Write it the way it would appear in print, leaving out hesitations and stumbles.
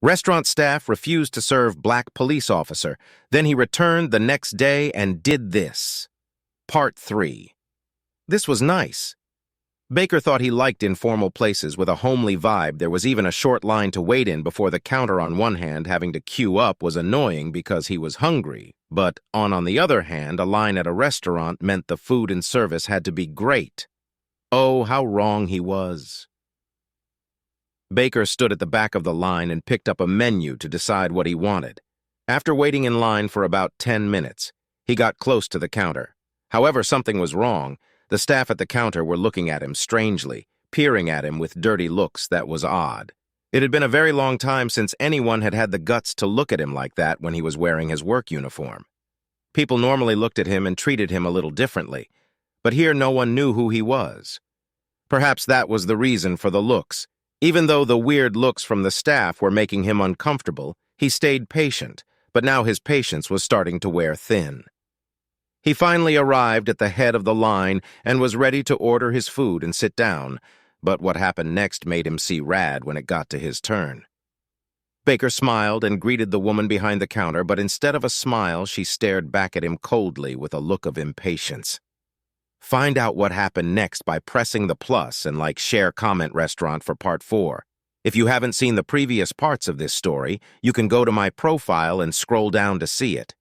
Restaurant staff refused to serve black police officer. Then he returned the next day and did this. Part 3. This was nice. Baker thought he liked informal places with a homely vibe. There was even a short line to wait in before the counter. On one hand, having to queue up was annoying because he was hungry. But on the other hand, a line at a restaurant meant the food and service had to be great. Oh, how wrong he was. Baker stood at the back of the line and picked up a menu to decide what he wanted. After waiting in line for about 10 minutes, he got close to the counter. However, something was wrong. The staff at the counter were looking at him strangely, peering at him with dirty looks. That was odd. It had been a very long time since anyone had had the guts to look at him like that when he was wearing his work uniform. People normally looked at him and treated him a little differently, but here no one knew who he was. Perhaps that was the reason for the looks. Even though the weird looks from the staff were making him uncomfortable, he stayed patient, but now his patience was starting to wear thin. He finally arrived at the head of the line and was ready to order his food and sit down, but what happened next made him see red when it got to his turn. Baker smiled and greeted the woman behind the counter, but instead of a smile, she stared back at him coldly with a look of impatience. Find out what happened next by pressing the plus and share, comment restaurant for part 4. If you haven't seen the previous parts of this story, you can go to my profile and scroll down to see it.